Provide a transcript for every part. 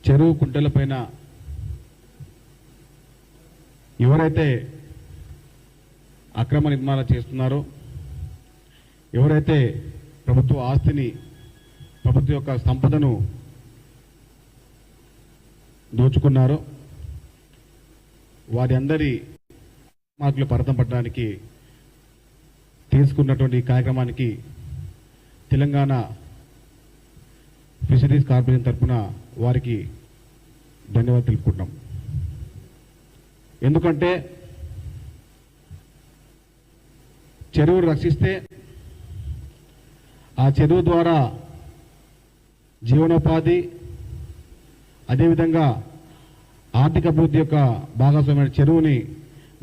చెరువు కుంటలపైన ఎవరైతే అక్రమ నిర్మాణాలు చేస్తున్నారో, ఎవరైతే ప్రభుత్వ ఆస్తిని, ప్రభుత్వ యొక్క సంపదను దోచుకున్నారో వారి అందరి మార్కులు పరతం పట్టడానికి తీసుకున్నటువంటి కార్యక్రమానికి తెలంగాణ ఫిషరీస్ కార్పొరేషన్ తరఫున వారికి ధన్యవాదాలు తెలుపుకుంటున్నాం. ఎందుకంటే చెరువు రక్షిస్తే ఆ చెరువు ద్వారా జీవనోపాధి, అదేవిధంగా ఆర్థిక అభివృద్ధి యొక్క భాగస్వామ్యమైన చెరువుని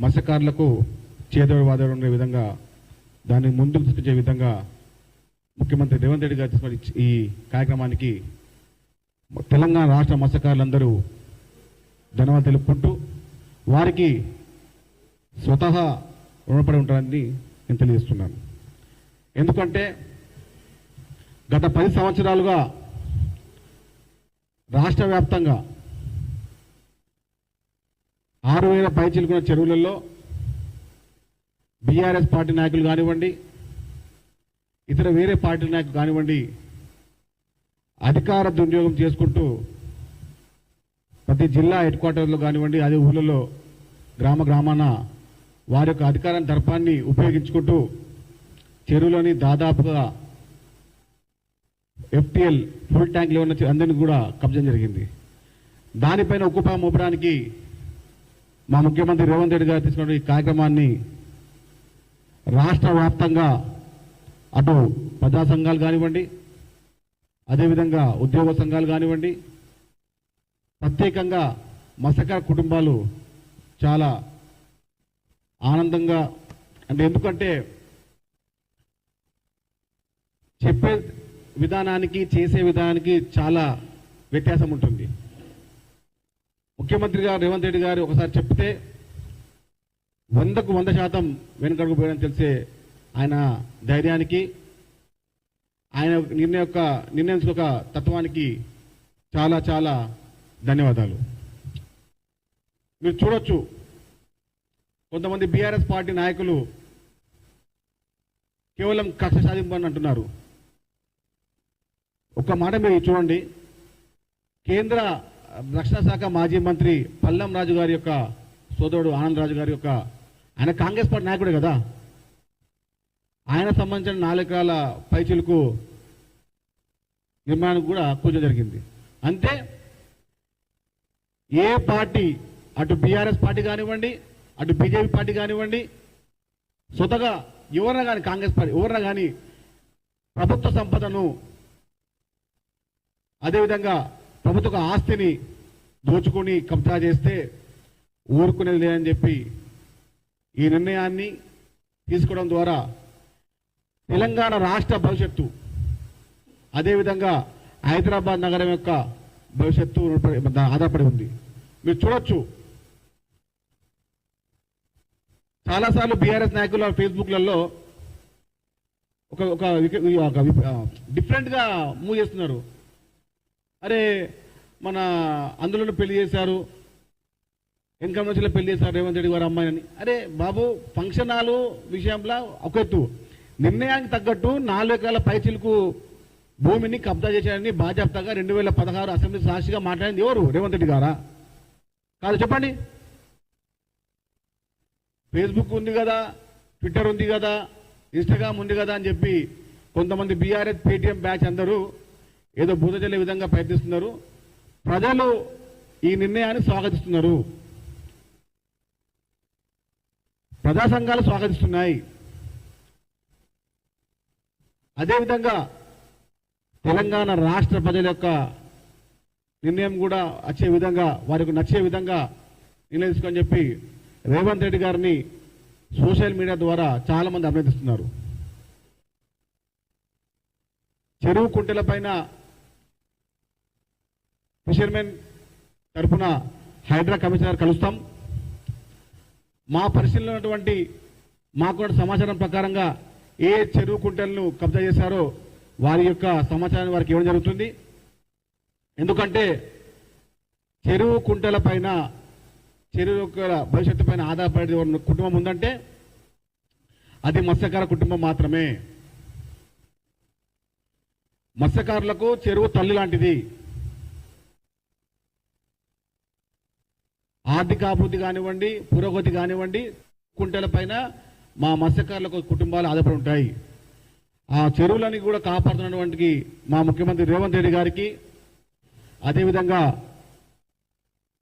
మత్స్యకారులకు చేదోడు వాదోడు ఉండే విధంగా దాన్ని ముందుకు తీసుకొచ్చే విధంగా ముఖ్యమంత్రి రేవంత్ రెడ్డి గారు తీసుకున్న ఈ కార్యక్రమానికి తెలంగాణ రాష్ట్ర మత్స్యకారులందరూ ధన్యవాదాలు తెలుపుకుంటూ వారికి స్వతహా రుణపడి ఉంటారని నేను తెలియజేస్తున్నాను. ఎందుకంటే గత 10 సంవత్సరాలుగా రాష్ట్ర వ్యాప్తంగా 6,000 పైచిలుకున్న చెరువులలో బీఆర్ఎస్ పార్టీ నాయకులు కానివ్వండి, ఇతర వేరే పార్టీ నాయకులు కానివ్వండి, అధికార దుర్వినియోగం చేసుకుంటూ ప్రతి జిల్లా హెడ్ క్వార్టర్లో కానివ్వండి, అదే ఊళ్ళలో గ్రామాన వారి యొక్క అధికారాన్ని దర్పాన్ని ఉపయోగించుకుంటూ చెరువులోని దాదాపుగా FTL ఫుల్ ట్యాంక్లో ఉన్న అందరినీ కూడా కబ్జా జరిగింది. దానిపైన ఉక్కుపాదం మోపడానికి మా ముఖ్యమంత్రి రేవంత్ రెడ్డి గారు తీసుకున్న ఈ కార్యక్రమాన్ని రాష్ట్ర వ్యాప్తంగా అటు ప్రజా సంఘాలు కానివ్వండి, అదేవిధంగా ఉద్యోగ సంఘాలు కానివ్వండి, ప్రత్యేకంగా మత్స్యకార కుటుంబాలు చాలా ఆనందంగా, అంటే ఎందుకంటే చెప్పే విధానానికి చేసే విధానానికి చాలా వ్యత్యాసం ఉంటుంది. ముఖ్యమంత్రి గారు రేవంత్ రెడ్డి గారు ఒకసారి చెప్తే 100కు 100% వెనుకడుగు పోయడం తెలిసే ఆయన ధైర్యానికి, ఆయన నిర్ణయం యొక్క తత్వానికి చాలా చాలా ధన్యవాదాలు. మీరు చూడొచ్చు, కొంతమంది బీఆర్ఎస్ పార్టీ నాయకులు కేవలం కక్ష సాధింపు అని అంటున్నారు. ఒక మాట మీరు చూడండి, కేంద్ర రక్షణ శాఖ మాజీ మంత్రి పల్లం రాజు గారి యొక్క సోదరుడు ఆనంద్ రాజు గారి యొక్క, ఆయన కాంగ్రెస్ పార్టీ నాయకుడే కదా, ఆయన సంబంధించిన 4 ఎకరాల పైచిలుకు నిర్మాణానికి కూడా పూజ జరిగింది. అంతే ఏ పార్టీ, అటు బీఆర్ఎస్ పార్టీ కానివ్వండి, అటు బీజేపీ పార్టీ కానివ్వండి, స్వతగా ఎవరైనా కానీ, కాంగ్రెస్ పార్టీ ఎవరైనా కానీ ప్రభుత్వ సంపదను, అదేవిధంగా ప్రభుత్వ ఆస్తిని దోచుకొని కబ్జా చేస్తే ఊరుకునేది లేదని చెప్పి ఈ నిర్ణయాన్ని తీసుకోవడం ద్వారా తెలంగాణ రాష్ట్ర భవిష్యత్తు, అదేవిధంగా హైదరాబాద్ నగరం యొక్క భవిష్యత్తు ఆధారపడి ఉంది. మీరు చూడొచ్చు, చాలాసార్లు బీఆర్ఎస్ నాయకుల ఫేస్బుక్లలో ఒక డిఫరెంట్గా మూవ్ చేస్తున్నారు. అరే మన అందులో పెళ్లి చేశారు, ఇన్కమ్ వచ్చేలా పెళ్లి చేశారు రేవంత్ రెడ్డి గారు అమ్మాయిని. అరే బాబు, ఫంక్షన్ హాలు విషయంలో ఒక ఎత్తు, నిర్ణయానికి తగ్గట్టు 4 ఎకరాల పైచిలుకు భూమిని కబ్జా చేశారని బాధ్యతగా 2016 అసెంబ్లీ సాక్షిగా మాట్లాడింది ఎవరు? రేవంత్ రెడ్డి గారా? కాదు చెప్పండి. ఫేస్బుక్ ఉంది కదా, ట్విట్టర్ ఉంది కదా, ఇన్స్టాగ్రామ్ ఉంది కదా అని చెప్పి కొంతమంది బీఆర్ఎస్ పేటీఎం బ్యాచ్ అందరూ ఏదో బూద చల్లే విధంగా ప్రయత్నిస్తున్నారు. ప్రజలు ఈ నిర్ణయాన్ని స్వాగతిస్తున్నారు, ప్రజా సంఘాలు స్వాగతిస్తున్నాయి. అదేవిధంగా తెలంగాణ రాష్ట్ర ప్రజల యొక్క నిర్ణయం కూడా వచ్చే విధంగా, వారికి నచ్చే విధంగా నిర్ణయం తీసుకొని చెప్పి రేవంత్ రెడ్డి గారిని సోషల్ మీడియా ద్వారా చాలామంది అభినందిస్తున్నారు. చెరువు కుంటల పైన ఫిషర్మెన్ తరఫున హైడ్రా కమిషనర్ కలుస్తాం. మా పరిశీలన ఉన్నటువంటి మాకు సమాచారం ప్రకారంగా ఏ చెరువు కుంటలను కబ్జా చేశారో వారి యొక్క సమాచారాన్ని వారికి ఇవ్వడం జరుగుతుంది. ఎందుకంటే చెరువు కుంటల పైన చెరువు యొక్క భవిష్యత్తు పైన ఆధారపడే ఉన్న కుటుంబం ఉందంటే అది మత్స్యకార కుటుంబం మాత్రమే. మత్స్యకారులకు చెరువు తల్లి లాంటిది. ఆర్థిక అభివృద్ధి కానివ్వండి, పురోగతి కానివ్వండి, కుంటల పైన మా మత్స్యకారులకు కుటుంబాలు ఆధారపడి ఉంటాయి. ఆ చెరువులని కూడా కాపాడుతున్నటువంటి మా ముఖ్యమంత్రి రేవంత్ రెడ్డి గారికి, అదేవిధంగా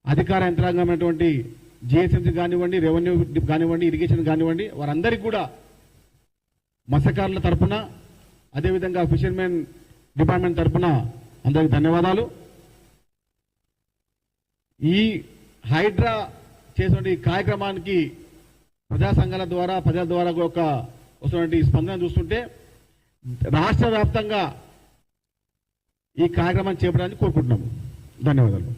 అధికార యంత్రాంగమైనటువంటి జిహెచ్ఎంసీ కానివ్వండి, రెవెన్యూ కానివ్వండి, ఇరిగేషన్ కానివ్వండి, వారందరికీ కూడా మత్స్యకారుల తరఫున, అదేవిధంగా ఫిషర్మెన్ డిపార్ట్మెంట్ తరఫున అందరికి ధన్యవాదాలు. ఈ హైడ్రా చేసినటువంటి కార్యక్రమానికి ప్రజా సంఘాల ద్వారా, ప్రజల ద్వారా ఒక వస్తున్నటువంటి స్పందన చూస్తుంటే రాష్ట్ర వ్యాప్తంగా ఈ కార్యక్రమాన్ని చేపట్టడానికి కోరుకుంటున్నాము. ధన్యవాదాలు.